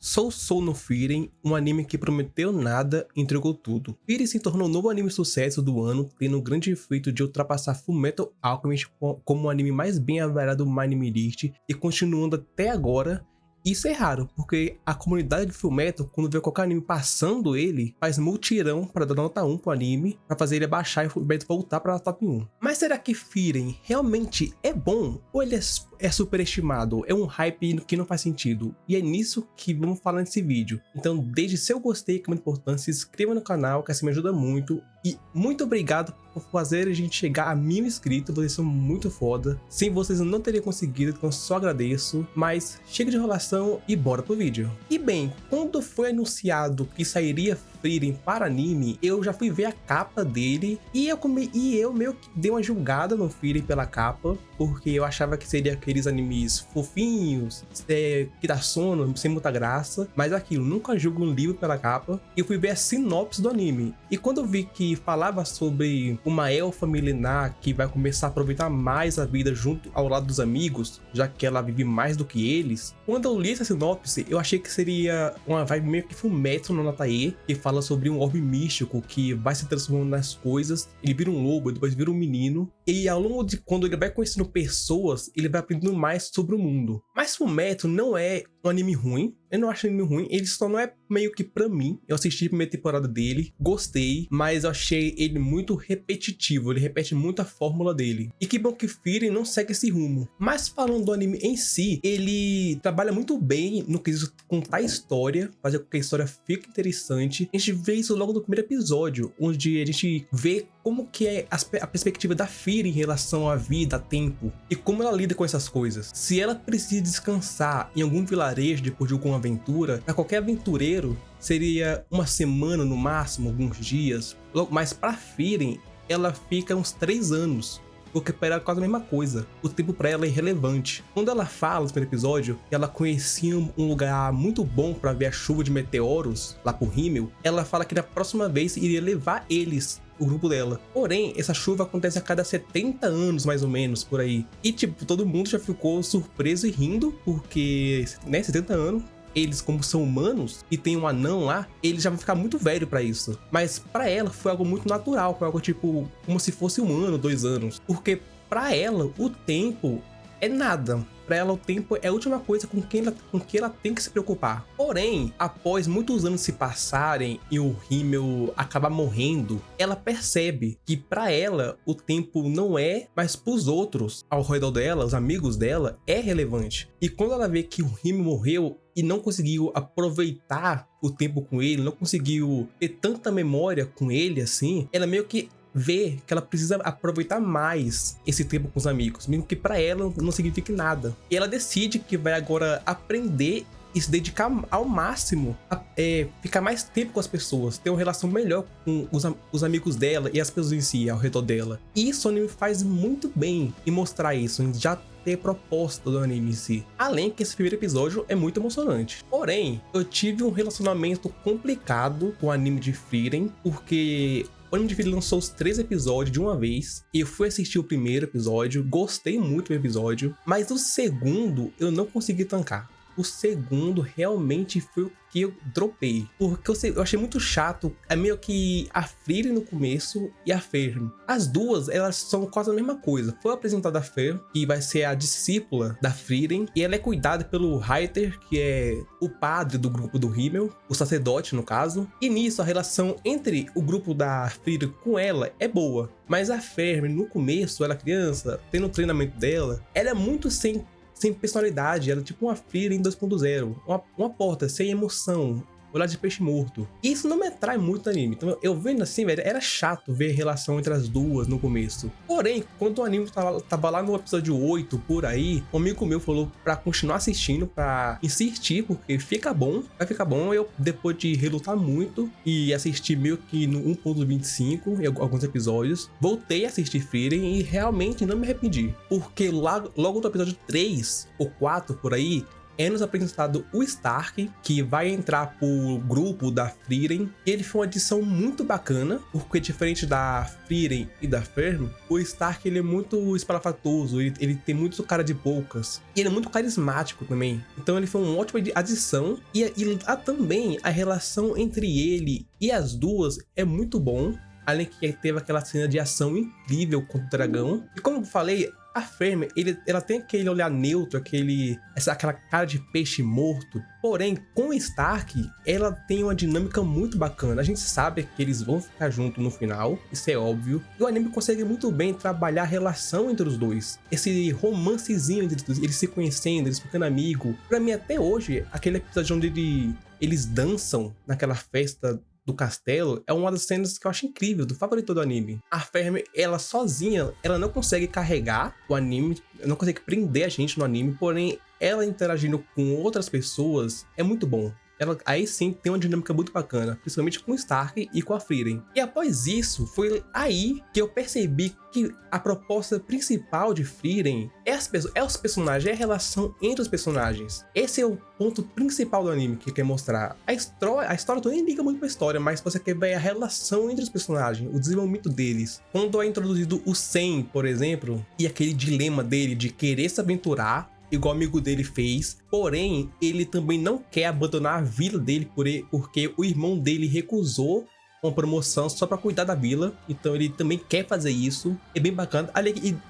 Soul no Frieren, um anime que prometeu nada e entregou tudo. Frieren se tornou o novo anime sucesso do ano, tendo o grande feito de ultrapassar Fullmetal Alchemist como o anime mais bem avaliado do My Anime List e continuando até agora. Isso é raro, porque a comunidade de Fullmetal, quando vê qualquer anime passando ele, faz multirão para dar nota 1 pro anime, para fazer ele abaixar e o Fullmetal voltar para top 1. Mas será que Frieren realmente é bom? Ou ele é superestimado? É um hype que não faz sentido? E é nisso que vamos falar nesse vídeo. Então deixe seu gostei, que é muito importante, se inscreva no canal, que assim me ajuda muito. E muito obrigado por fazer a gente chegar a 1000 inscritos, vocês são muito foda. Sem vocês eu não teria conseguido, então só agradeço. Mas chega de enrolação e bora pro vídeo. E bem, quando foi anunciado que sairia Frieren para anime, eu já fui ver a capa dele e eu meio que dei uma julgada no Frieren pela capa, porque eu achava que seria aqueles animes fofinhos, que dá sono, sem muita graça. Mas aquilo, nunca julgo um livro pela capa. E eu fui ver a sinopse do anime. E quando eu vi que falava sobre uma elfa milenar que vai começar a aproveitar mais a vida junto ao lado dos amigos, já que ela vive mais do que eles. Quando eu li essa sinopse, eu achei que seria uma vibe meio que Fullmetal no nota E, que fala sobre um orbe místico que vai se transformando nas coisas, ele vira um lobo, depois vira um menino, e ao longo de quando ele vai conhecendo pessoas, ele vai aprendendo mais sobre o mundo. Mas Fullmetal não é um anime ruim, eu não acho anime ruim, ele só não é meio que pra mim. Eu assisti a primeira temporada dele, gostei, mas eu achei ele muito repetitivo, ele repete muito a fórmula dele. E que bom que Frieren não segue esse rumo. Mas falando do anime em si, ele trabalha muito bem no quesito contar a história, fazer com que a história fique interessante. A gente vê isso logo no primeiro episódio, onde a gente vê como que é a perspectiva da Frieren em relação à vida, a tempo, e como ela lida com essas coisas. Se ela precisa descansar em algum vilarejo depois de alguma aventura, para qualquer aventureiro seria uma semana no máximo, alguns dias, mas para Frieren ela fica uns 3 anos. Porque para ela é quase a mesma coisa. O tempo para ela é irrelevante. Quando ela fala no primeiro episódio que ela conhecia um lugar muito bom para ver a chuva de meteoros lá pro Himmel, ela fala que na próxima vez iria levar eles, o grupo dela. Porém, essa chuva acontece a cada 70 anos, mais ou menos, por aí. E tipo, todo mundo já ficou surpreso e rindo, porque, né, 70 anos. Eles, como são humanos e tem um anão lá, eles já vão ficar muito velho pra isso. Mas pra ela foi algo muito natural, foi algo tipo como se fosse 1 ano, 2 anos. Porque pra ela o tempo é nada. Pra ela o tempo é a última coisa com que ela tem que se preocupar. Porém, após muitos anos se passarem e o Himmel acabar morrendo, ela percebe que pra ela o tempo não é, mas pros outros ao redor dela, os amigos dela, é relevante. E quando ela vê que o Himmel morreu e não conseguiu aproveitar o tempo com ele, não conseguiu ter tanta memória com ele assim, ela meio que vê que ela precisa aproveitar mais esse tempo com os amigos, mesmo que pra ela não signifique nada. E ela decide que vai agora aprender e se dedicar ao máximo a ficar mais tempo com as pessoas, ter uma relação melhor com os amigos dela e as pessoas em si, ao redor dela. E isso o anime faz muito bem em mostrar isso, em já ter proposta do anime em si. Além que esse primeiro episódio é muito emocionante. Porém, eu tive um relacionamento complicado com o anime de Frieren, porque o anime de Frieren lançou os 3 episódios de uma vez. E eu fui assistir o primeiro episódio, gostei muito do episódio, mas o segundo eu não consegui tancar. O segundo realmente foi o que eu dropei, porque eu achei muito chato. É meio que a Frieren no começo e a Fern. As duas, elas são quase a mesma coisa. Foi apresentada a Fern, que vai ser a discípula da Frieren, e ela é cuidada pelo Reiter, que é o padre do grupo do Himmel, o sacerdote no caso. E nisso, a relação entre o grupo da Frieren com ela é boa. Mas a Fern, no começo, ela criança, tendo o treinamento dela, ela é muito sem personalidade, ela é tipo uma Frieren 2.0, uma porta sem emoção, olhar de peixe morto. E isso não me atrai muito no anime. Então eu vendo assim, velho, era chato ver a relação entre as duas no começo. Porém, quando o anime tava lá no episódio 8, por aí, um amigo meu falou pra continuar assistindo, pra insistir, porque fica bom, vai ficar bom. Eu, depois de relutar muito e assistir meio que no 1.25 em alguns episódios, voltei a assistir Frieren e realmente não me arrependi. Porque logo no episódio 3 ou 4, por aí, é nos apresentado o Stark, que vai entrar pro grupo da Frieren. Ele foi uma adição muito bacana, porque diferente da Frieren e da Ferm, o Stark ele é muito espalhafatoso, ele tem muito cara de bocas, e ele é muito carismático também. Então ele foi uma ótima adição, e também a relação entre ele e as duas é muito bom. Além que teve aquela cena de ação incrível contra o dragão. E como eu falei, a Ferm, ela tem aquele olhar neutro, aquela cara de peixe morto. Porém, com o Stark, ela tem uma dinâmica muito bacana. A gente sabe que eles vão ficar juntos no final, isso é óbvio. E o anime consegue muito bem trabalhar a relação entre os dois. Esse romancezinho entre eles se conhecendo, eles ficando amigos. Pra mim, até hoje, aquele episódio onde eles dançam naquela festa do castelo é uma das cenas que eu acho incrível, do favorito do anime. A Ferm, ela sozinha, ela não consegue carregar o anime, não consegue prender a gente no anime, porém, ela interagindo com outras pessoas é muito bom. Ela aí sim tem uma dinâmica muito bacana, principalmente com o Stark e com a Frieren. E após isso, foi aí que eu percebi que a proposta principal de Frieren é os personagens, é a relação entre os personagens. Esse é o ponto principal do anime que quer mostrar. A história tu nem liga muito pra história, mas você quer ver a relação entre os personagens, o desenvolvimento deles. Quando é introduzido o Sen, por exemplo, e aquele dilema dele de querer se aventurar, igual o amigo dele fez, porém, ele também não quer abandonar a vila dele porque o irmão dele recusou uma promoção só pra cuidar da vila, então ele também quer fazer isso, é bem bacana.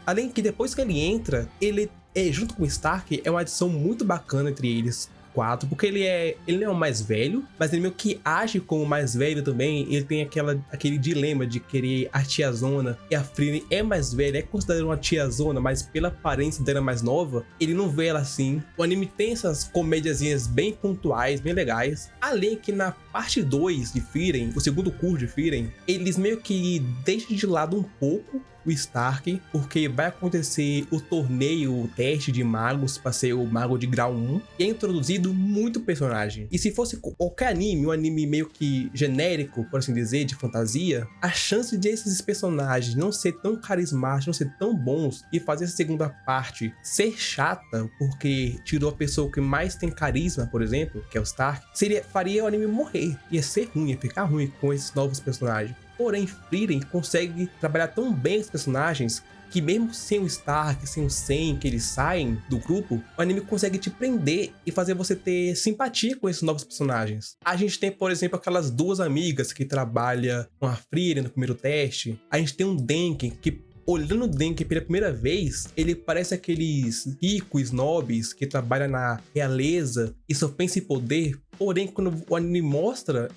Além que depois que ele entra, ele junto com o Stark, é uma adição muito bacana entre eles quatro, porque ele não é o mais velho, mas ele meio que age como o mais velho também. Ele tem aquele dilema de querer a tiazona, e a Frieren é mais velha, é considerada uma tiazona, mas pela aparência dela mais nova, ele não vê ela assim. O anime tem essas comédiazinhas bem pontuais, bem legais. Além que na parte 2 de Frieren, o segundo curso de Frieren, eles meio que deixam de lado um pouco o Stark, porque vai acontecer o torneio, o teste de magos para ser o mago de grau 1, e é introduzido muito personagem. E se fosse qualquer anime, um anime meio que genérico, por assim dizer, de fantasia, a chance de esses personagens não ser tão carismáticos, não ser tão bons, e fazer essa segunda parte ser chata, porque tirou a pessoa que mais tem carisma, por exemplo, que é o Stark, faria o anime morrer, ia ser ruim, ia ficar ruim com esses novos personagens. Porém, Frieren consegue trabalhar tão bem os personagens que mesmo sem o Stark, sem o Sen, que eles saem do grupo, o anime consegue te prender e fazer você ter simpatia com esses novos personagens. A gente tem, por exemplo, aquelas duas amigas que trabalham com a Frieren no primeiro teste. A gente tem um Denki que, olhando o Denki pela primeira vez, ele parece aqueles ricos nobres que trabalham na realeza e só pensa em poder. Porém, quando o anime mostra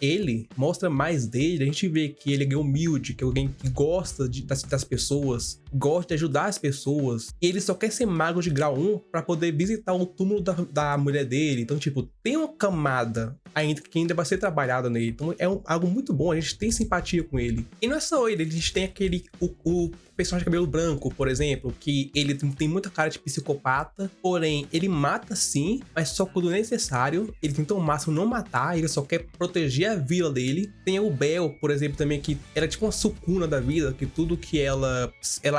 mais dele, a gente vê que ele é humilde, que é alguém que gosta das pessoas, gosta de ajudar as pessoas. E ele só quer ser mago de grau 1 para poder visitar o túmulo da mulher dele. Então, tipo, tem uma camada que ainda vai ser trabalhada nele. Então, é algo muito bom, a gente tem simpatia com ele. E não é só ele, a gente tem o personagem de cabelo branco, por exemplo, que ele tem muita cara de psicopata, porém, ele mata sim, mas só quando necessário. Ele tenta ao máximo não matar, ele só quer proteger a vila dele. Tem o Bel, por exemplo, também, que ela é tipo uma Sukuna da vida, que tudo que ela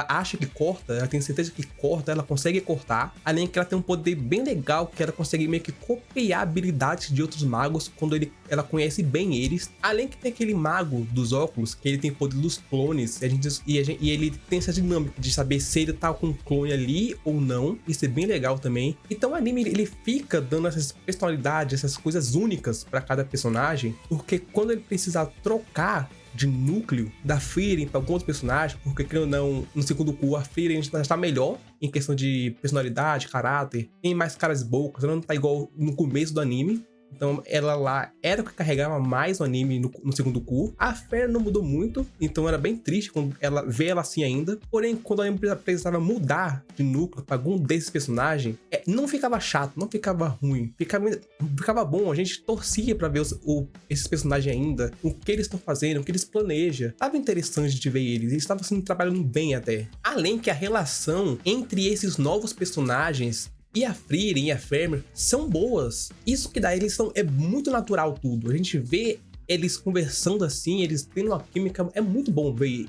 acha que corta, ela tem certeza que corta, ela consegue cortar. Além que ela tem um poder bem legal, que ela consegue meio que copiar habilidades de outros magos quando ela conhece bem eles. Além que tem aquele mago dos óculos, que ele tem poder dos clones, e ele tem essa dinâmica de saber se ele tá com um clone ali ou não. Isso é bem legal também. Então o anime, ele fica dando essas personalidades, essas coisas únicas para cada personagem, porque quando ele precisar trocar de núcleo da Frieren para algum outro personagem, porque querendo ou não, no segundo curso a Frieren já está melhor em questão de personalidade, caráter, tem mais caras bocas, ela não tá igual no começo do anime. Então ela lá era o que carregava mais o anime no segundo curso. A Fer não mudou muito, então era bem triste quando vê ela assim ainda. Porém, quando o anime precisava mudar de núcleo para algum desses personagens, não ficava chato, não ficava ruim, ficava bom. A gente torcia para ver esses personagens ainda, o que eles estão fazendo, o que eles planejam. Tava interessante de ver eles estavam trabalhando bem até. Além que a relação entre esses novos personagens e a Frieren e a Ferm são boas. Isso que dá, é muito natural tudo. A gente vê eles conversando assim, eles tendo uma química, é muito bom ver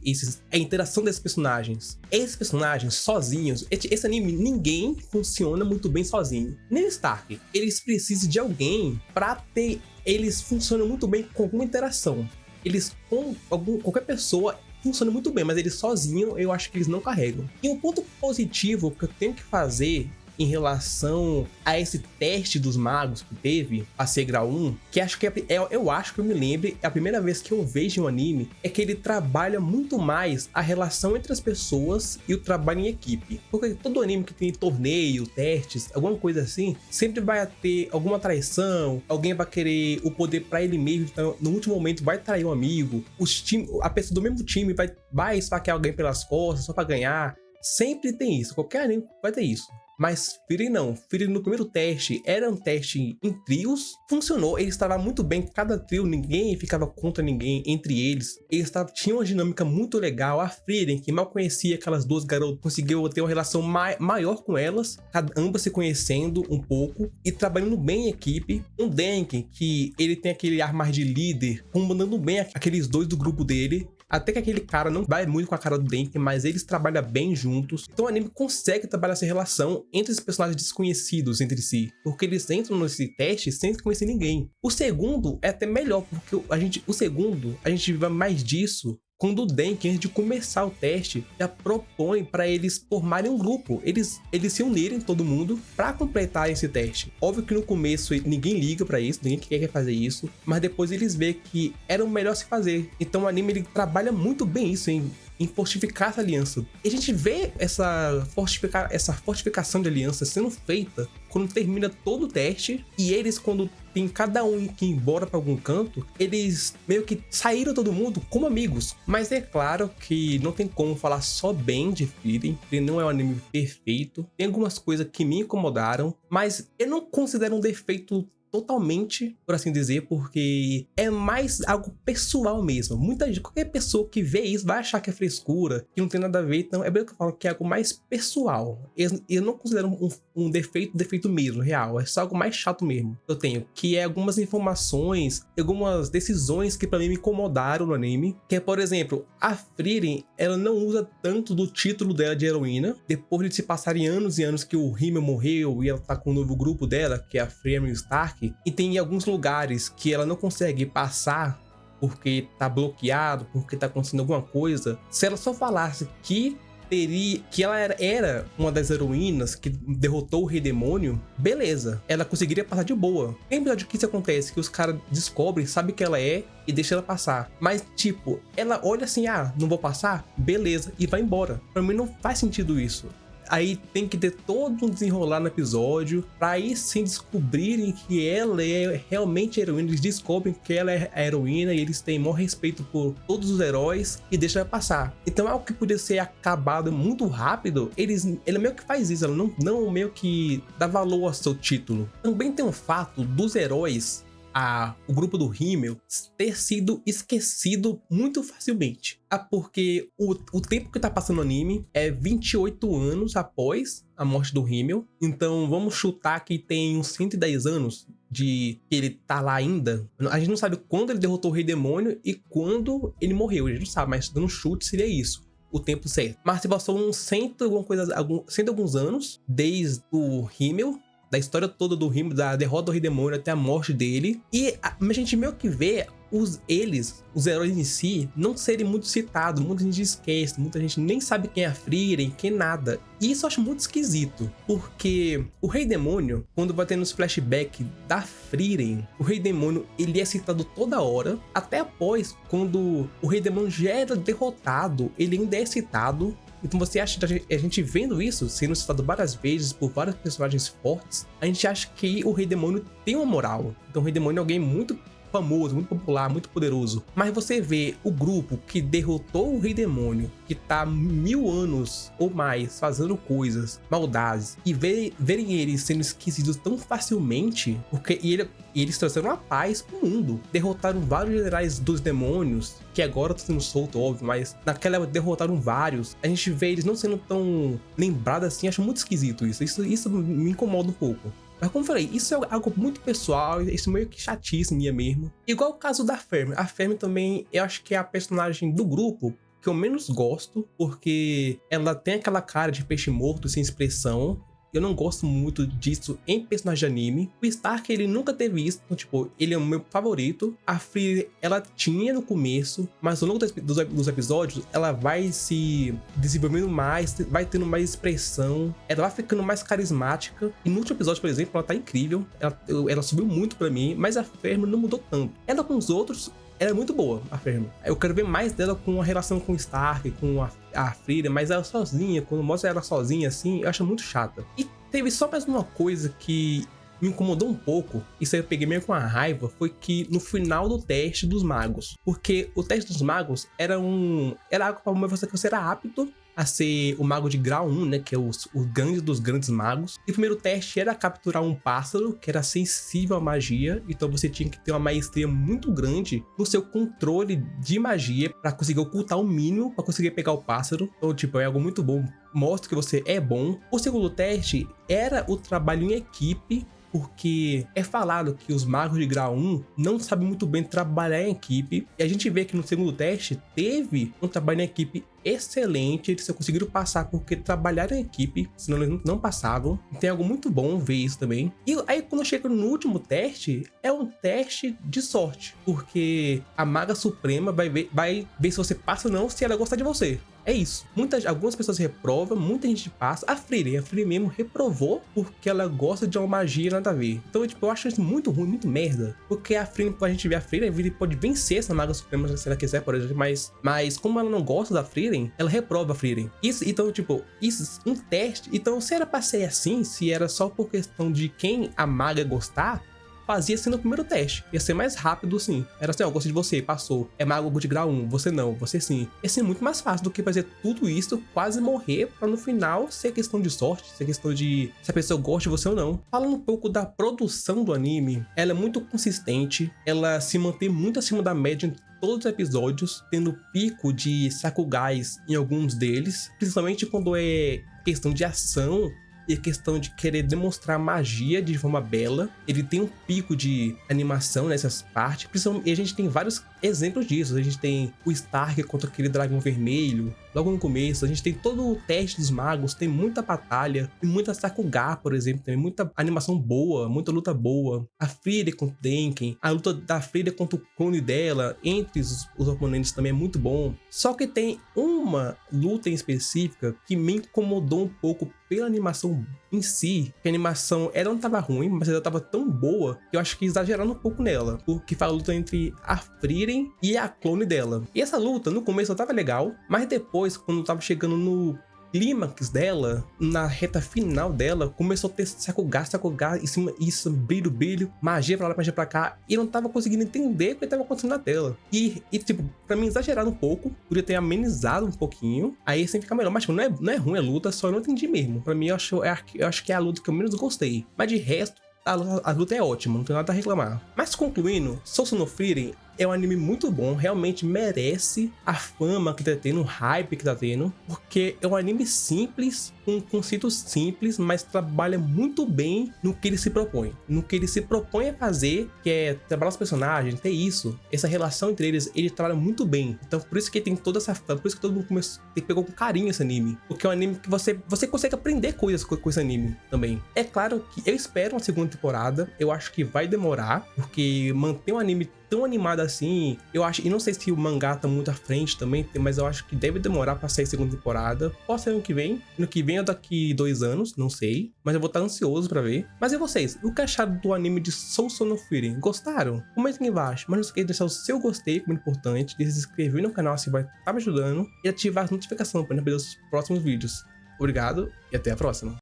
a interação desses personagens. Esses personagens sozinhos, esse anime, ninguém funciona muito bem sozinho. Nem o Stark, eles precisam de alguém pra ter, eles funcionam muito bem com alguma interação. Eles, com qualquer pessoa, funciona muito bem, mas eles sozinhos, eu acho que eles não carregam. E um ponto positivo que eu tenho que fazer em relação a esse teste dos magos que teve, a ser grau 1, que acho que eu acho que eu me lembro, é a primeira vez que eu vejo um anime, é que ele trabalha muito mais a relação entre as pessoas e o trabalho em equipe. Porque todo anime que tem torneio, testes, alguma coisa assim, sempre vai ter alguma traição, alguém vai querer o poder pra ele mesmo, então no último momento vai trair um amigo, a pessoa do mesmo time vai esfaquear alguém pelas costas só pra ganhar. Sempre tem isso, qualquer anime vai ter isso. Mas Frieren não. Frieren no primeiro teste era um teste em trios, funcionou, ele estava muito bem, cada trio, ninguém ficava contra ninguém entre eles. Eles tinham uma dinâmica muito legal. A Frieren, que mal conhecia aquelas duas garotas, conseguiu ter uma relação maior com elas, ambas se conhecendo um pouco e trabalhando bem em equipe. Um Denki, que ele tem aquele ar mais de líder, comandando bem aqueles dois do grupo dele. Até que aquele cara não vai muito com a cara do Denki, mas eles trabalham bem juntos. Então o anime consegue trabalhar essa relação entre os personagens desconhecidos entre si, porque eles entram nesse teste sem conhecer ninguém. O segundo é até melhor, porque a gente vê mais disso quando o Denki, antes de começar o teste, já propõe para eles formarem um grupo. Eles se unirem, todo mundo, para completar esse teste. Óbvio que no começo ninguém liga para isso, ninguém quer fazer isso, mas depois eles veem que era o melhor se fazer. Então o anime ele trabalha muito bem isso, em fortificar essa aliança. E a gente vê essa fortificação de aliança sendo feita quando termina todo o teste, e eles, quando tem cada um que ir embora para algum canto, eles meio que saíram todo mundo como amigos. Mas é claro que não tem como falar só bem de Frieren, ele não é um anime perfeito, tem algumas coisas que me incomodaram, mas eu não considero um defeito totalmente, por assim dizer, porque é mais algo pessoal mesmo. Qualquer pessoa que vê isso vai achar que é frescura, que não tem nada a ver. Então é bem que eu falo que é algo mais pessoal. Eu não considero um defeito mesmo, real. É só algo mais chato mesmo. Eu tenho, que é algumas informações, algumas decisões que pra mim me incomodaram no anime. Que é, por exemplo, a Frieren, ela não usa tanto do título dela de heroína. Depois de se passarem anos e anos que o Himmel morreu e ela tá com um novo grupo dela, que é a Frieren Stark, e tem alguns lugares que ela não consegue passar porque tá bloqueado, porque tá acontecendo alguma coisa. Se ela só falasse que ela era uma das heroínas que derrotou o Rei Demônio, beleza, ela conseguiria passar de boa. Tem episódio que isso acontece, que os caras descobrem, sabem que ela é e deixam ela passar. Mas tipo, ela olha assim, não vou passar? Beleza, e vai embora. Pra mim não faz sentido isso. Aí tem que ter todo um desenrolar no episódio pra aí sim descobrirem que ela é realmente a heroína. Eles descobrem que ela é a heroína e eles têm maior respeito por todos os heróis e deixam ela passar. Então é algo que poderia ser acabado muito rápido. Ela meio que faz isso, ela não meio que dá valor ao seu título. Também tem um fato dos heróis, o grupo do Himmel, ter sido esquecido muito facilmente. Porque o tempo que tá passando no anime é 28 anos após a morte do Himmel. Então vamos chutar que tem uns 110 anos de que ele tá lá ainda. A gente não sabe quando ele derrotou o Rei Demônio e quando ele morreu. A gente não sabe, mas dando chute seria isso, o tempo certo. Mas se passou uns 100 alguns anos desde o Himmel, da história toda do Himmel, da derrota do Rei Demônio até a morte dele. E a gente meio que vê os heróis em si, não serem muito citados. Muita gente esquece, muita gente nem sabe quem é a Frieren, quem nada. E isso eu acho muito esquisito, porque o Rei Demônio, quando vai tendo os flashbacks da Frieren, o Rei Demônio, ele é citado toda hora, até após, quando o Rei Demônio já era derrotado, ele ainda é citado. Então você acha, a gente vendo isso, sendo citado várias vezes por vários personagens fortes, a gente acha que o Rei Demônio tem uma moral. Então o Rei Demônio é alguém muito famoso, muito popular, muito poderoso. Mas você vê o grupo que derrotou o Rei Demônio, que tá 1000 anos ou mais fazendo coisas, maldades, e verem eles sendo esquecidos tão facilmente, porque eles trouxeram a paz pro mundo. Derrotaram vários generais dos demônios, que agora estão sendo soltos, óbvio, mas naquela época derrotaram vários. A gente vê eles não sendo tão lembrados assim, acho muito esquisito isso. Isso me incomoda um pouco. Mas como eu falei, isso é algo muito pessoal, isso meio que chatice minha mesmo. Igual o caso da Fermi. A Fermi também, eu acho que é a personagem do grupo que eu menos gosto, porque ela tem aquela cara de peixe morto, sem expressão. Eu não gosto muito disso em personagem de anime. O Stark, ele nunca teve isso. Então, tipo, ele é o meu favorito. A Free, ela tinha no começo, mas ao longo dos episódios, ela vai se desenvolvendo mais, vai tendo mais expressão. Ela vai ficando mais carismática. E no último episódio, por exemplo, ela tá incrível. Ela subiu muito pra mim, mas a Fermi não mudou tanto. Ela com os outros, ela é muito boa, a Fermi. Eu quero ver mais dela com a relação com o Stark, com a Frida, mas ela sozinha, quando mostra ela sozinha assim, eu acho muito chata. E teve só mais uma coisa que me incomodou um pouco, isso aí eu peguei meio com a raiva, foi que no final do teste dos magos, porque o teste dos magos era algo pra mostrar que você era apto a ser o mago de grau 1, né, que é o grande dos grandes magos. E o primeiro teste era capturar um pássaro que era sensível à magia, então você tinha que ter uma maestria muito grande no seu controle de magia para conseguir ocultar o mínimo, para conseguir pegar o pássaro. Então, tipo, é algo muito bom, mostra que você é bom. O segundo teste era o trabalho em equipe, porque é falado que os magos de grau 1 não sabem muito bem trabalhar em equipe, e a gente vê que no segundo teste teve um trabalho em equipe excelente, eles só conseguiram passar porque trabalharam em equipe, senão eles não passavam. Tem algo muito bom ver isso também. E aí quando chega no último teste, é um teste de sorte, porque a Maga Suprema vai ver se você passa ou não, se ela gostar de você. É isso. Algumas pessoas reprovam, muita gente passa. A Free mesmo reprovou porque ela gosta de uma magia nada a ver. Então, tipo, eu acho isso muito ruim, muito merda. Porque a Free, quando a gente vê a Free pode vencer essa Maga Suprema se ela quiser, por exemplo. Mas como ela não gosta da Free, ela reprova a Free. Isso, então, tipo, isso um teste. Então, se era pra ser assim, se era só por questão de quem a maga gostar, fazia assim no primeiro teste. Ia ser mais rápido, assim. Era assim, ó, gostei de você, passou. É mago de grau 1, você não, você sim. Ia ser muito mais fácil do que fazer tudo isso, quase morrer, pra no final ser questão de sorte, ser questão de se a pessoa gosta de você ou não. Falando um pouco da produção do anime, ela é muito consistente, ela se mantém muito acima da média em todos os episódios, tendo pico de Sakugais em alguns deles, principalmente quando é questão de ação e a questão de querer demonstrar magia de forma bela. Ele tem um pico de animação nessas partes, e a gente tem vários exemplos disso. A gente tem o Stark contra aquele dragão vermelho, logo no começo. A gente tem todo o teste dos magos, tem muita batalha, tem muita Sakuga, por exemplo, tem muita animação boa, muita luta boa. A Frida contra o Denken, a luta da Frida contra o clone dela, entre os oponentes também é muito bom. Só que tem uma luta em específica que me incomodou um pouco pela animação em si, que a animação ela não tava ruim, mas ela tava tão boa que eu acho que exageraram um pouco nela, porque foi a luta entre a Frieren e a clone dela. E essa luta, no começo, ela tava legal, mas depois, quando tava chegando no clímax dela, na reta final dela, começou a ter Sakuga em cima, isso, brilho, magia pra lá, magia pra cá, e eu não tava conseguindo entender o que tava acontecendo na tela. E tipo, pra mim exageraram um pouco, podia ter amenizado um pouquinho, aí assim fica melhor. Mas tipo, não é ruim a luta, só eu não entendi mesmo. Pra mim, eu acho que é a luta que eu menos gostei. Mas de resto, a luta é ótima, não tem nada a reclamar. Mas concluindo, Sousou no Frieren é um anime muito bom, realmente merece a fama que tá tendo, o hype que tá tendo, porque é um anime simples, com um conceito simples, mas trabalha muito bem no que ele se propõe. No que ele se propõe a fazer, que é trabalhar os personagens, ter isso, essa relação entre eles, ele trabalha muito bem. Então por isso que tem toda essa fama, por isso que todo mundo pegou com carinho esse anime, porque é um anime que você consegue aprender coisas com esse anime também. É claro que eu espero uma segunda temporada, eu acho que vai demorar, porque manter um anime tão animado assim, eu acho, e não sei se o mangá tá muito à frente também, mas eu acho que deve demorar pra sair a segunda temporada. Pode ser ano que vem ou daqui 2 anos, não sei, mas eu vou estar ansioso pra ver. Mas e vocês? O que acharam do anime de Sousou no Frieren? Gostaram? Comentem aqui embaixo, mas não esqueça de deixar o seu gostei, como é importante, de se inscrever no canal se vai estar me ajudando, e ativar as notificações para não perder os próximos vídeos. Obrigado e até a próxima.